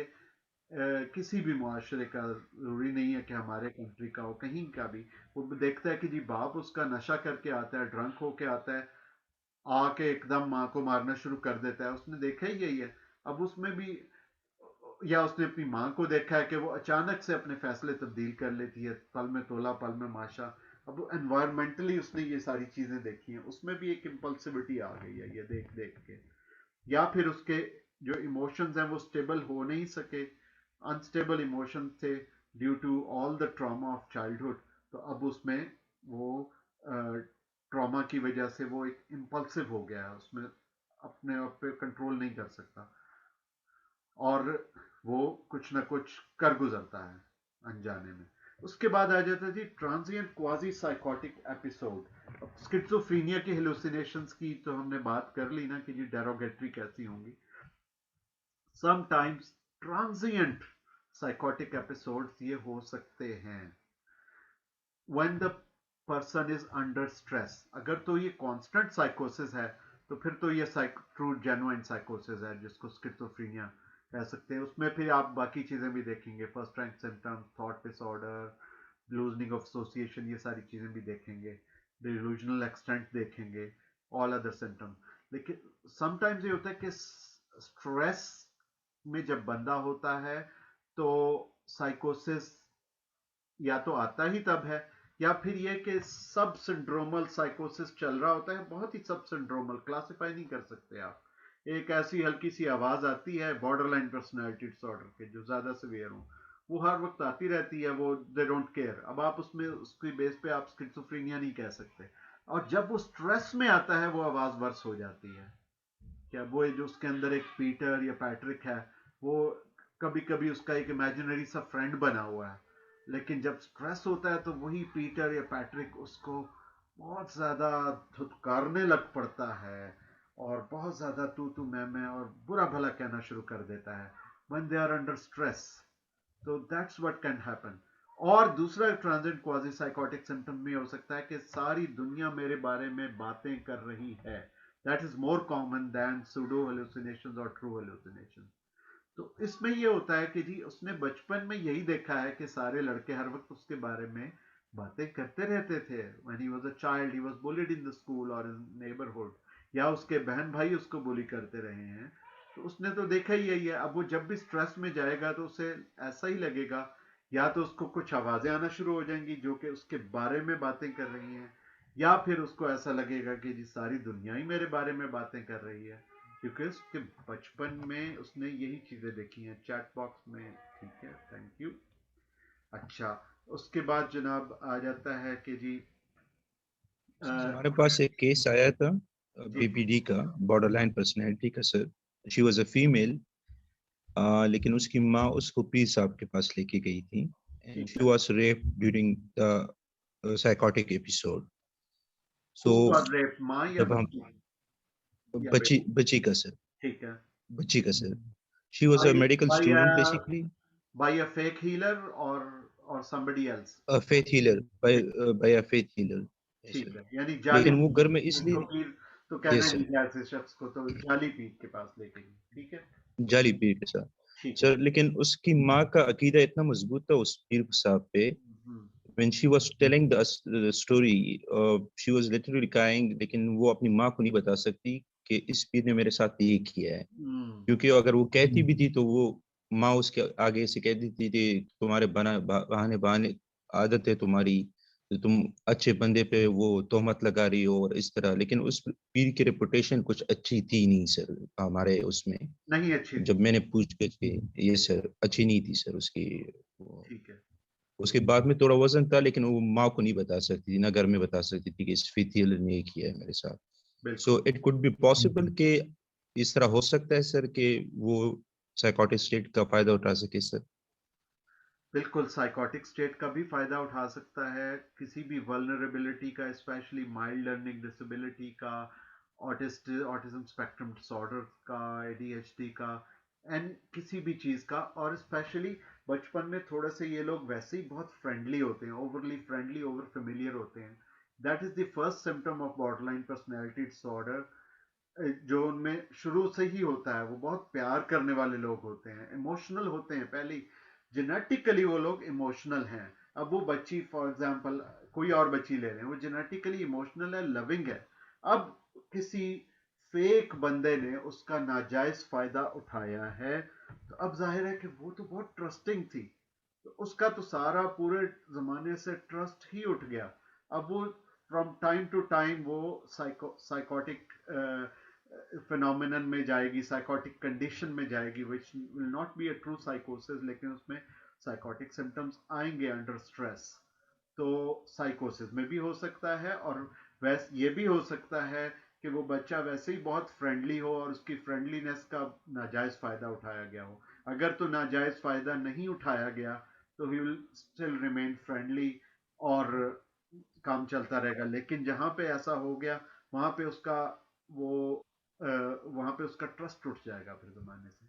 किसी भी मुआशरे का, ज़रूरी नहीं है कि हमारे कंट्री का हो, कहीं का भी, वो देखता है कि जी बाप उसका नशा करके आता है, ड्रंक होके आता है, आके एकदम माँ को मारना शुरू कर देता है, उसने देखा ही यही है। अब उसमें भी, या उसने अपनी माँ को देखा है कि वो अचानक से अपने फैसले तब्दील कर लेती है, पल में तोला पल में माशा। अब वो एनवायरमेंटली उसने ये सारी चीजें देखी हैं, उसमें भी एक इम्पल्सिविटी आ गई है ये देख देख के। या फिर उसके जो इमोशंस हैं वो स्टेबल हो नहीं सके, अनस्टेबल इमोशन थे due to all the trauma of childhood. तो अब उसमें वो ट्रॉमा की वजह से वो एक इम्पल्सिव हो गया है, उसमें अपने आप पे कंट्रोल नहीं कर सकता, और वो कुछ ना कुछ कर गुजरता है अनजाने में। उसके बाद आ जाता है जी ट्रांजिएंट क्वाजी साइकोटिक एपिसोड। अब स्किज़ोफ्रेनिया के हेलुसिनेशंस की तो हमने बात कर ली ना कि जी डेरोगेटरी कैसी होंगी। समटाइम्स ट्रांजिएंट साइकोटिक एपिसोड्स ये हो सकते हैं when the person is under stress. अगर तो ये कांस्टेंट साइकोसिस है तो फिर तो ये ट्रू जेन्युइन साइकोसिस है, जिसको स्किज़ोफ्रेनिया कह सकते हैं। उसमें फिर आप बाकी चीजें भी देखेंगे, first rank symptoms, thought disorder, loosening of association, ये सारी चीजें भी देखेंगे, डिलूजनल एक्सटेंट देखेंगे, ऑल अदर सिम्टम्स। लेकिन समटाइम्स ये होता है कि स्ट्रेस में जब बंदा होता है तो साइकोसिस या तो आता ही तब है, या फिर ये कि सब सिंड्रोमल साइकोसिस चल रहा होता है, बहुत ही सब सिंड्रोमल, क्लासिफाई नहीं कर सकते आप। एक ऐसी हल्की सी आवाज आती है बॉर्डर लाइन पर्सनैलिटी डिसऑर्डर के, जो ज्यादा सिवियर हो, वो हर वक्त आती रहती है, वो दे डोंट केयर। अब आप उसमें उसकी बेस पे आप स्किज़ोफ्रेनिया नहीं कह सकते। और जब वो स्ट्रेस में आता है वो आवाज वर्स हो जाती है। क्या वो जो उसके अंदर एक पीटर या पैट्रिक है, वो कभी कभी उसका एक इमेजिनरी सा फ्रेंड बना हुआ है, लेकिन जब स्ट्रेस होता है तो वही पीटर या पैट्रिक उसको बहुत ज्यादा धुतकारने लग पड़ता है, और बहुत ज्यादा तू मैं और बुरा भला कहना शुरू कर देता है when they are under stress. तो दैट्स व्हाट कैन हैपन। और दूसरा ट्रांजिएंट क्वाजी साइकोटिक सिम्टम में हो सकता है कि सारी दुनिया मेरे बारे में बातें कर रही है। That is more common than pseudo hallucinations और ट्रू हेलुसिनेशंस। तो इसमें ये होता है कि जी उसने बचपन में यही देखा है कि सारे लड़के हर वक्त उसके बारे में बातें करते रहते थे। When he was a child he was bullied in the school और इन नेबरहुड, या उसके बहन भाई उसको बुली करते रहे हैं। तो उसने तो देखा ही यही है। अब वो जब भी स्ट्रेस में जाएगा तो उसे ऐसा ही लगेगा, या तो उसको कुछ आवाजें आना शुरू हो जाएंगी जो कि उसके बारे में बातें कर रही हैं, या फिर उसको ऐसा लगेगा कि जी सारी दुनिया ही मेरे बारे में बातें कर रही है, क्योंकि उसके बचपन में उसने यही चीजें देखी हैं चैट बॉक्स में। ठीक है, थैंक यू। अच्छा, उसके बाद जनाब आ जाता है कि जी सर हमारे पास एक केस आया था जी बीपीडी का, बॉर्डरलाइन पर्सनैलिटी का sir. She was a female, लेकिन उसकी माँ उसको पीर साहब के पास लेके गई थी, एंड ठीक शी है। Was rape during the psychotic episode. Who so was rape, माँ या जब हम बच्ची या बच्ची बेटी? बच्ची का सर, ठीक है। बच्ची का sir, she was a by medical by student basically, by a fake healer और somebody else? a faith healer, by a faith healer, yes sir. ठीक है, यानी जाली लेकिन वो घर में पीर को इसलिए, पीर तो कहना यस नहीं सर, था ऐसे शख्स को, तो जाली पीर के पास लेके गई। ठीक है। जाली पीर के साथ ठीक है। सर। लेकिन उसकी माँ का अकीदा इतना मजबूत था उस पीर साहब पे, हम्म, when she was telling the story, she was literally crying, लेकिन वो अपनी माँ को नहीं बता सकती कि इस पीर ने मेरे साथ ये किया है। हम्म, क्योंकि अगर वो कहती भी थी तो वो माँ उसके आगे से कहती थी तुम्हारे बहाने बहाने आदत है तुम्हारी, तो तुम अच्छे बंदे पे वो तोहमत लगा रही हो और इस तरह। लेकिन उस पीर की रेपुटेशन कुछ अच्छी थी नहीं सर हमारे उसमें। नहीं अच्छी जब थी। मैंने पूछ के, ये सर अच्छी नहीं थी सर उसकी। ठीक है। उसके बाद में थोड़ा वजन था, लेकिन वो माँ को नहीं बता सकती थी, ना घर में बता सकती थी कि इस फीथियल ने ये किया है मेरे साथ। बिल्कुल। So it could be possible कि इस तरह हो सकता है सर कि वो साइकोटिक स्टेट का फायदा उठा सके सर। बिल्कुल साइकोटिक स्टेट का भी फायदा उठा सकता है, किसी भी वल्नरेबिलिटी का, स्पेशली माइल्ड लर्निंग डिसेबिलिटी का, ऑटिज्म स्पेक्ट्रम डिसऑर्डर का, एडीएचडी का, एंड किसी भी चीज का। और स्पेशली बचपन में थोड़े से ये लोग वैसे ही बहुत फ्रेंडली होते हैं, ओवरली फ्रेंडली, ओवर फेमिलियर होते हैं। That is the first symptom of borderline personality disorder. जो उनमें शुरू से ही होता है, वो बहुत प्यार करने वाले लोग होते हैं, इमोशनल होते हैं, पहले जेनेटिकली वो लोग इमोशनल हैं। अब वो बच्ची फॉर एग्जांपल कोई और बच्ची ले रहे हैं, वो जेनेटिकली इमोशनल है, लविंग है। अब किसी फेक बंदे ने उसका नाजायज फायदा उठाया है, तो अब जाहिर है कि वो तो बहुत ट्रस्टिंग थी, तो उसका तो सारा पूरे जमाने से ट्रस्ट ही उठ गया। अब वो फ्रॉम टाइम टू टाइम वो साइकोटिक फिनोमिनन में जाएगी, साइकोटिक कंडीशन में जाएगी, which will not be a true साइकोसिस, लेकिन उसमें साइकोटिक सिम्टम्स आएंगे अंडर स्ट्रेस। तो साइकोसिस में भी हो सकता है, और वैसे ये भी हो सकता है कि वो बच्चा वैसे ही बहुत फ्रेंडली हो और उसकी फ्रेंडलीनेस का नाजायज फायदा उठाया गया हो। अगर तो नाजायज फायदा नहीं उठाया गया तो he will still remain friendly और काम चलता रहेगा। लेकिन जहां पे ऐसा हो गया, वहां पे उसका वो वहां पे उसका ट्रस्ट उठ जाएगा फिर जमाने से।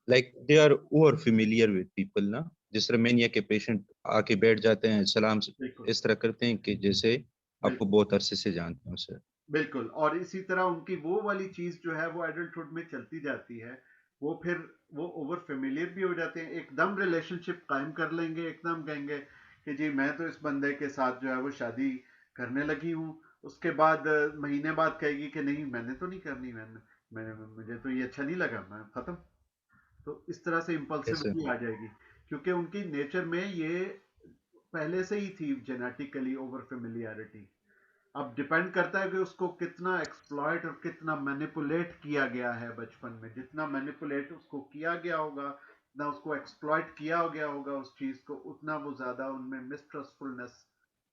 Like they are over familiar with people ना, जिस तरह मेनिया के पेशेंट आके बैठ जाते हैं, सलाम बिल्कुल इस तरह करते हैं कि जैसे आपको बिल्कुल बहुत अरसे से जानते हो सर। बिल्कुल। और इसी तरह उनकी वो वाली चीज जो है वो एडल्टहुड में चलती जाती है। वो फिर वो ओवर फेमिलियर भी हो जाते हैं, एकदम रिलेशनशिप कायम कर लेंगे, एकदम कहेंगे कि जी मैं तो इस बंदे के साथ जो है वो शादी करने लगी हूँ। उसके बाद महीने बाद कहेगी कि नहीं मैंने तो नहीं करनी, मैंने मुझे तो ये अच्छा नहीं लगा, मैं खत्म। तो इस तरह से ऐसे इम्पल्सिविटी आ जाएगी, क्योंकि उनकी नेचर में ये पहले से ही थी, जेनेटिकली ओवर फेमिलियरिटी। अब डिपेंड करता है कि उसको कितना एक्सप्लॉइट और कितना मैनिपुलेट किया गया है बचपन में। जितना मैनिपुलेट उसको किया गया होगा, ना उसको एक्सप्लॉइट किया गया होगा उस चीज को, उतना वो ज्यादा उनमें मिसट्रस्टफुलनेस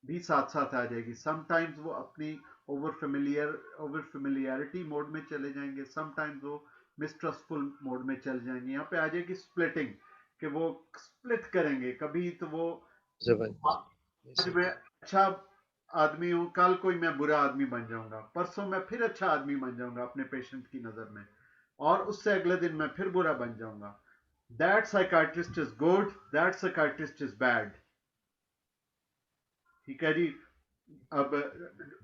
भी साथ साथ आ जाएगी। समटाइम्स वो अपनी ओवर फेमिलियरिटी मोड में चले जाएंगे, समटाइम्स वो मिसट्रस्टफुल मोड में चले जाएंगे। यहाँ पे आ जाएगी स्प्लिटिंग, कि वो स्प्लिट करेंगे। कभी तो वो जबरदस्त आज ऐसे। मैं अच्छा आदमी हूँ, कल कोई मैं बुरा आदमी बन जाऊंगा, परसों मैं फिर अच्छा आदमी बन जाऊंगा अपने पेशेंट की नजर में, और उससे अगले दिन मैं फिर बुरा बन जाऊंगा। That psychiatrist is good, that psychiatrist is bad. ठीक है जी। अब फॉर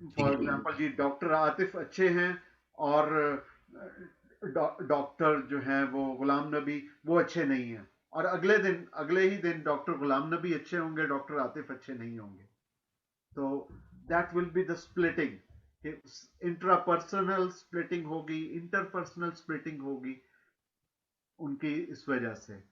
ठीक है। एग्जांपल जी डॉक्टर आतिफ अच्छे हैं, और डॉक्टर जो हैं वो गुलाम नबी वो अच्छे नहीं हैं, और अगले ही दिन डॉक्टर गुलाम नबी अच्छे होंगे, डॉक्टर आतिफ अच्छे नहीं होंगे। तो that will be the splitting. Intrapersonal splitting होगी, इंटरपर्सनल स्प्लिटिंग होगी उनकी इस वजह से।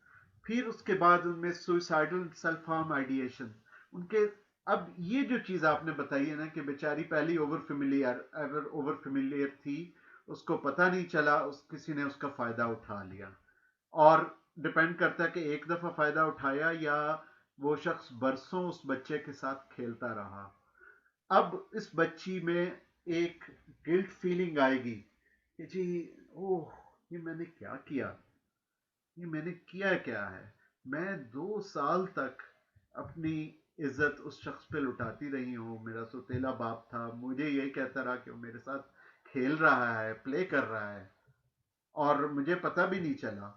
फिर उसके बाद उनमें सुइसाइडल सेल्फ हार्म आइडिएशन उनके। अब ये जो चीज आपने बताई है ना कि बेचारी पहली ओवर फेमिलियर थी, उसको पता नहीं चला, उस किसी ने उसका फायदा उठा लिया। और डिपेंड करता है कि एक दफा फायदा उठाया या वो शख्स बरसों उस बच्चे के साथ खेलता रहा। अब इस बच्ची में एक गिल्ट फीलिंग आएगी कि जी ओह ये मैंने क्या किया, ये मैंने किया क्या है। मैं 2 साल तक अपनी इज्जत उस शख्स पे लुटाती रही हूँ, मेरा सौतेला बाप था, मुझे यही कहता रहा कि वो मेरे साथ खेल रहा है, प्ले कर रहा है, और मुझे पता भी नहीं चला।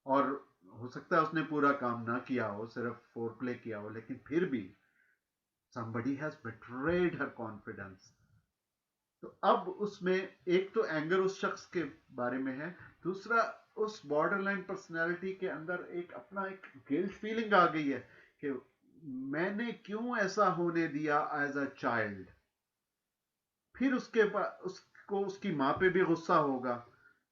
और हो सकता है उसने पूरा काम ना किया हो, सिर्फ फोर प्ले किया हो, लेकिन फिर भी somebody has betrayed her confidence। तो अब उसमें एक तो एंगर उस शख्स के बारे में है, दूसरा उस बॉर्डरलाइन पर्सनालिटी के अंदर एक अपना एक गिल्ट फीलिंग आ गई है कि मैंने क्यों ऐसा होने दिया एज अ चाइल्ड। फिर उसके बाद उसको उसकी माँ पे भी गुस्सा होगा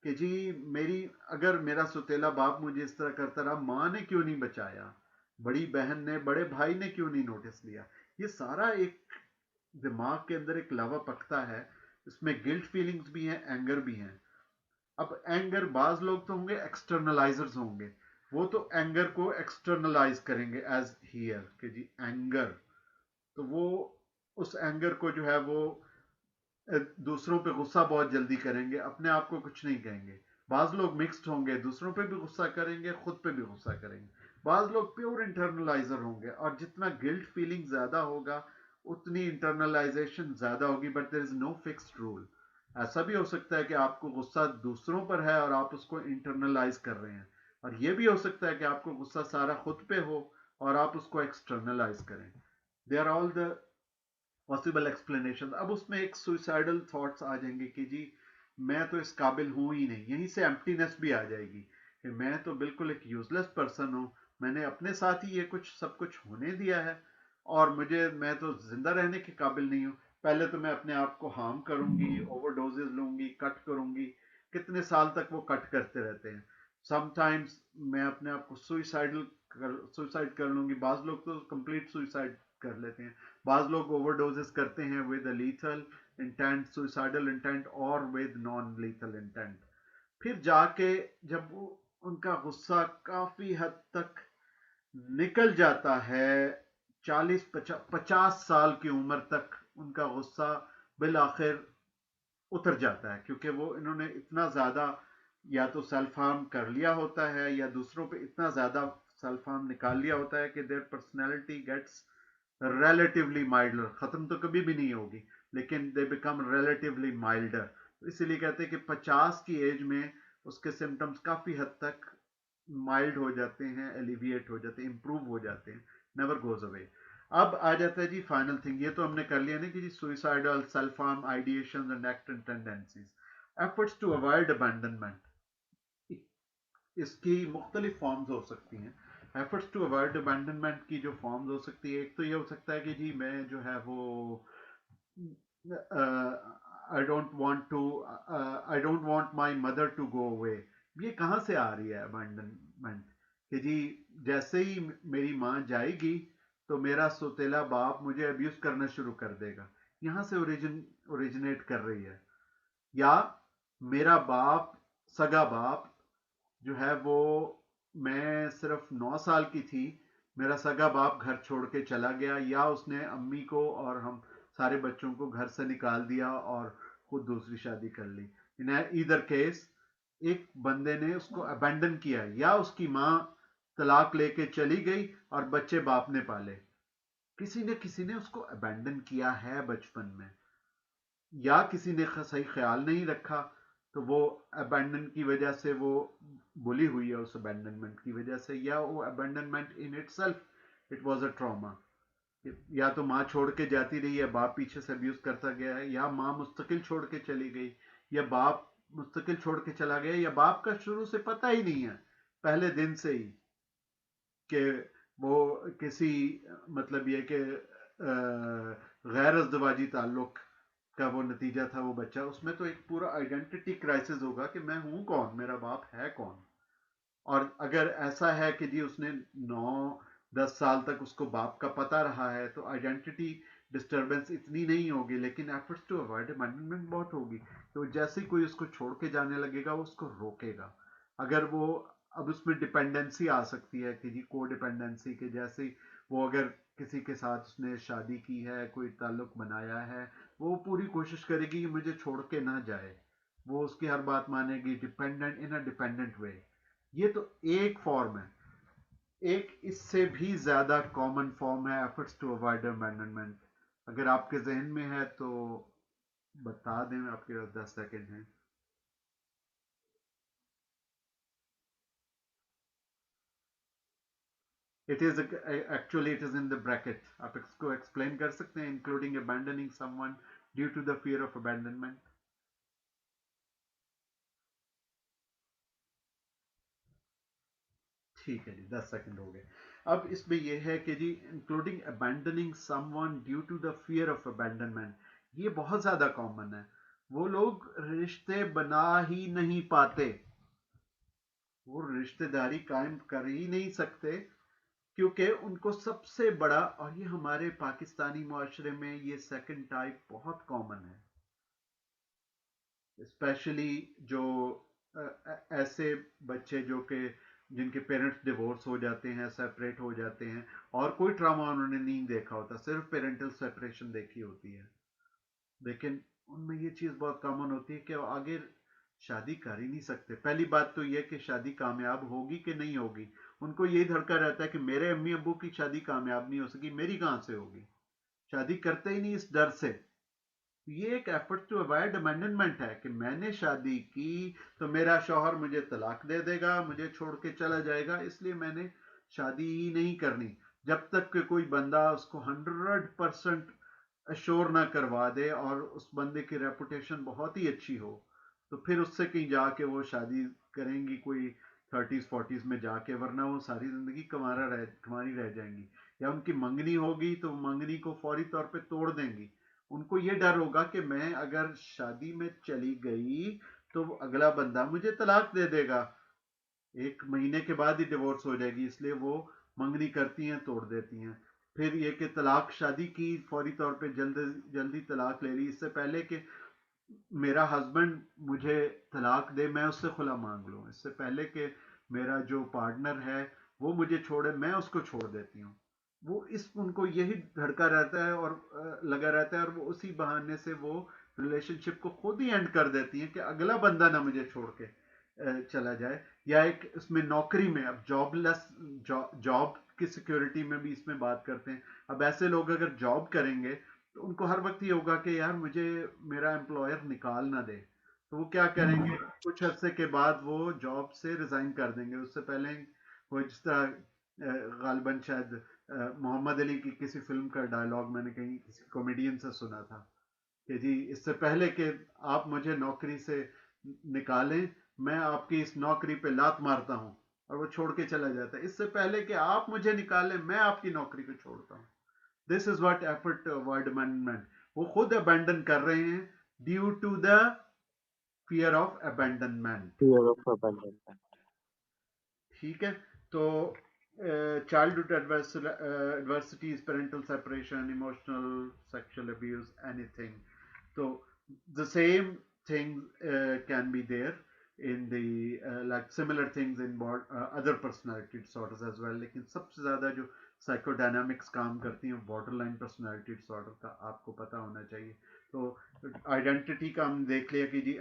कि जी मेरी अगर मेरा सुतेला बाप मुझे इस तरह करता रहा, माँ ने क्यों नहीं बचाया, बड़ी बहन ने, बड़े भाई ने क्यों नहीं नोटिस लिया। ये सारा एक दिमाग के अंदर एक लावा पकता है। इसमें गिल्ट फीलिंग्स भी हैं, एंगर भी हैं। अब एंगर, बाज लोग तो होंगे एक्सटर्नलाइजर्स होंगे, वो तो एंगर को एक्सटर्नलाइज करेंगे एज हियर कि जी एंगर। तो वो उस एंगर को जो है वो दूसरों पे गुस्सा बहुत जल्दी करेंगे, अपने आप को कुछ नहीं कहेंगे। बाज लोग मिक्स्ड होंगे, दूसरों पे भी गुस्सा करेंगे, खुद पे भी गुस्सा करेंगे। बाज लोग प्योर इंटरनलाइजर होंगे, और जितना गिल्ट फीलिंग ज्यादा होगा उतनी इंटरनलाइजेशन ज्यादा होगी। But there is no fixed rule. ऐसा भी हो सकता है कि आपको गुस्सा दूसरों पर है और आप उसको इंटरनलाइज कर रहे हैं, और ये भी हो सकता है कि आपको गुस्सा सारा खुद पे हो और आप उसको एक्सटर्नलाइज करें। They are all the possible explanation. अब उसमें एक सुइसाइडल थॉट्स आ जाएंगे कि जी मैं तो इस काबिल हूं ही नहीं, यहीं से एम्प्टीनेस भी आ जाएगी कि मैं तो बिल्कुल एक यूजलेस पर्सन हूँ, मैंने अपने साथ ही ये कुछ सब कुछ होने दिया है और मैं तो जिंदा रहने के काबिल नहीं हूँ। पहले तो मैं अपने आप को हार्म करूंगी, ओवरडोजेस लूंगी, कट करूंगी, कितने साल तक वो कट करते रहते हैं। समटाइम्स मैं अपने आप को सुसाइड कर लूंगी, बाज लोग तो कंप्लीट सुसाइड कर लेते हैं, बाज लोग ओवरडोजेस करते हैं with lethal intent, suicidal intent और विद नॉन लीथल इंटेंट। फिर जाके जब वो उनका गुस्सा काफी हद तक निकल जाता है, 40-50 साल की उम्र तक उनका गुस्सा बिल आखिर उतर जाता है, क्योंकि वो इन्होंने इतना ज्यादा या तो सेल्फ हार्म कर लिया होता है या दूसरों पे इतना ज्यादा सेल्फ हार्म निकाल लिया होता है कि their personality gets relatively milder, खत्म तो कभी भी नहीं होगी लेकिन they become relatively milder। तो इसीलिए कहते हैं कि 50 की एज में उसके सिम्टम्स काफी हद तक माइल्ड हो जाते हैं, एलिविएट हो जाते हैं, इंप्रूव हो जाते हैं, नेवर गोज अवे। अब आ जाता है जी फाइनल थिंग, ये तो हमने कर लिया ना कि जी suicidal, self harm, ideations and act and tendencies. Efforts to avoid abandonment, इसकी मुख्तलिफ फॉर्म्स हो सकती हैं। एफर्ट्स टू अवॉइड अबैंडनमेंट की जो फॉर्म्स हो सकती है, एक तो ये हो सकता है कि जी मैं जो है वो I don't want my mother to go away. ये कहाँ से आ रही है अबैंडनमेंट कि जी जैसे ही मेरी माँ जाएगी तो मेरा सोतेला बाप मुझे अब्यूज करना शुरू कर देगा, यहाँ से ओरिजिनेट कर रही है। या मेरा बाप, सगा बाप जो है वो, मैं सिर्फ 9 साल की थी, मेरा सगा बाप घर छोड़ के चला गया, या उसने अम्मी को और हम सारे बच्चों को घर से निकाल दिया और खुद दूसरी शादी कर ली। इन ईदर केस एक बंदे ने उसको अबैंडन किया, या उसकी माँ तलाक लेके चली गई और बच्चे बाप ने पाले, किसी ने उसको अबैंडन किया है बचपन में, या किसी ने सही ख्याल नहीं रखा तो वो अबैंडन की वजह से वो बुली हुई है उस अबैंडनमेंट की वजह से, या वो abandonment in itself it was a trauma. या तो माँ छोड़ के जाती रही है, बाप पीछे से अब्यूज करता गया है, या माँ मुस्तकिल छोड़ के चली गई, या बाप मुस्तकिल छोड़ के चला गया, या बाप का शुरू से पता ही नहीं है पहले दिन से ही कि वो किसी मतलब ये कि गैर अज़दवाजी ताल्लुक का वो नतीजा था वो बच्चा। उसमें तो एक पूरा आइडेंटिटी क्राइसिस होगा कि मैं हूं कौन, मेरा बाप है कौन। और अगर ऐसा है कि जी उसने 9-10 साल तक उसको बाप का पता रहा है तो आइडेंटिटी डिस्टर्बेंस इतनी नहीं होगी, लेकिन एफर्ट्स टू अवॉइड अबैंडनमेंट बहुत होगी। तो जैसे ही कोई उसको छोड़ के जाने लगेगा वो उसको रोकेगा। अगर वो, अब उसमें डिपेंडेंसी आ सकती है कि जी को डिपेंडेंसी के, जैसे वो अगर किसी के साथ उसने शादी की है, कोई ताल्लुक बनाया है, वो पूरी कोशिश करेगी कि मुझे छोड़ के ना जाए, वो उसकी हर बात मानेगी, डिपेंडेंट इन अ डिपेंडेंट वे। ये तो एक फॉर्म है। एक इससे भी ज्यादा कॉमन फॉर्म है एफर्ट्स टू अवॉइड अबैंडनमेंट। अगर आपके जहन में है तो बता दें, आपके पास 10 सेकेंड हैं। It is actually it is in the bracket, आप इसको एक्सप्लेन कर सकते हैं, including abandoning someone due to the fear of abandonment. ठीक है जी, 10 सेकंड हो गए। अब इसमें यह है कि जी including abandoning someone due to the fear of abandonment, ये बहुत ज्यादा कॉमन है। वो लोग रिश्ते बना ही नहीं पाते, वो रिश्तेदारी कायम कर ही नहीं सकते, क्योंकि उनको सबसे बड़ा, और ये हमारे पाकिस्तानी मुआशरे में ये सेकंड टाइप बहुत कॉमन है, स्पेशली जो ऐसे बच्चे जो कि जिनके पेरेंट्स डिवोर्स हो जाते हैं, सेपरेट हो जाते हैं, और कोई ट्रॉमा उन्होंने नहीं देखा होता, सिर्फ पेरेंटल सेपरेशन देखी होती है, लेकिन उनमें ये चीज़ बहुत कॉमन होती है कि वो आगे शादी कर ही नहीं सकते। पहली बात तो यह कि शादी कामयाब होगी कि नहीं होगी, उनको यही धड़का रहता है कि मेरे अम्मी अब्बू की शादी कामयाब नहीं हो सकी, मेरी कहाँ से होगी, शादी करते ही नहीं इस डर से। ये एक एफर्ट टू अवॉइड अबैंडनमेंट है कि मैंने शादी की तो मेरा शौहर मुझे तलाक दे देगा, मुझे छोड़ के चला जाएगा, इसलिए मैंने शादी ही नहीं करनी, जब तक कि कोई बंदा उसको 100% अश्योर ना करवा दे और उस बंदे की रेपुटेशन बहुत ही अच्छी हो, तो फिर उससे कहीं जाके वो शादी करेंगी कोई 30s 40s में जाके, वरना वो सारी जिंदगी कुंवारी रह जाएंगी। या उनकी मंगनी होगी तो मंगनी को फौरी तौर पे तोड़ देंगी। उनको ये डर होगा कि मैं अगर शादी में चली गई तो अगला बंदा मुझे तलाक दे देगा, 1 महीने के बाद ही डिवोर्स हो जाएगी, इसलिए वो मंगनी करती हैं, तोड़ देती हैं। फिर ये कि तलाक शादी की, फौरी तौर पे जल्दी तलाक ले ली, इससे पहले कि मेरा हस्बैंड मुझे तलाक दे, मैं उससे खुला मांग लूँ, इससे पहले कि मेरा जो पार्टनर है वो मुझे छोड़े, मैं उसको छोड़ देती हूँ। वो इस उनको यही धड़का रहता है और लगा रहता है, और वो उसी बहाने से वो रिलेशनशिप को खुद ही एंड कर देती हैं कि अगला बंदा ना मुझे छोड़ के चला जाए। या एक इसमें नौकरी में, अब जॉब की सिक्योरिटी में भी इसमें बात करते हैं। अब ऐसे लोग अगर जॉब करेंगे तो उनको हर वक्त ये होगा कि यार मुझे मेरा एम्प्लॉयर निकाल ना दे, तो वो क्या करेंगे, कुछ अरसे के बाद वो जॉब से रिजाइन कर देंगे। उससे पहले वो जिस तरह गालिबन शायद मोहम्मद अली की किसी फिल्म का डायलॉग मैंने कहीं किसी कॉमेडियन से सुना था कि जी इससे पहले कि आप मुझे नौकरी से निकालें, मैं आपकी इस नौकरी पे लात मारता हूं, और वो छोड़ के चला जाता है। इससे पहले कि आप मुझे निकालें, मैं आपकी नौकरी को छोड़ता हूं। This is what effort to avoid abandonment. वो खुद अबैंडन कर रहे हैं due to the fear of abandonment. fear of abandonment. ठीक है, तो childhood adversities, parental separation, emotional, sexual abuse, anything. So the same thing can be there in the like similar things in other personality disorders as well. लेकिन सबसे ज़्यादा जो साइकोडायनामिक्स काम करती हैं बॉर्डरलाइन पर्सनालिटी डिसऑर्डर का आपको पता होना चाहिए। तो आइडेंटिटी का हम देख लिया कि जी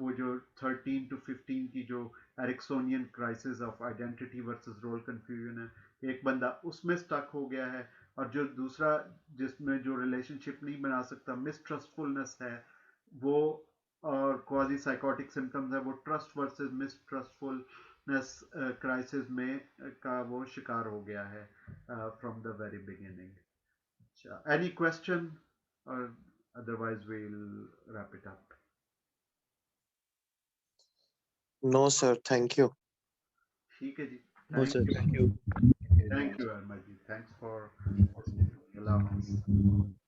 वो जो 13 to 15 की जो Eriksonian crisis of identity versus role confusion है, एक बंदा उसमें स्टक हो गया है, और जो दूसरा जिसमें जो रिलेशनशिप नहीं बना सकता, मिसट्रस्टफुलनेस है वो, और क्वाजी साइकोटिक सिम्टम्स है वो ट्रस्ट वर्सेस मिसट्रस्टफुलनेस क्राइसिस में का वो शिकार हो गया है फ्रॉम द वेरी बिगिनिंग। अच्छा, any question or otherwise we will wrap it up. No, sir. Thank you. ठीक है जी, No, sir. Thank you. Thank you very much जी, थैंक्स फॉर अल्लाह हाफ़िज़।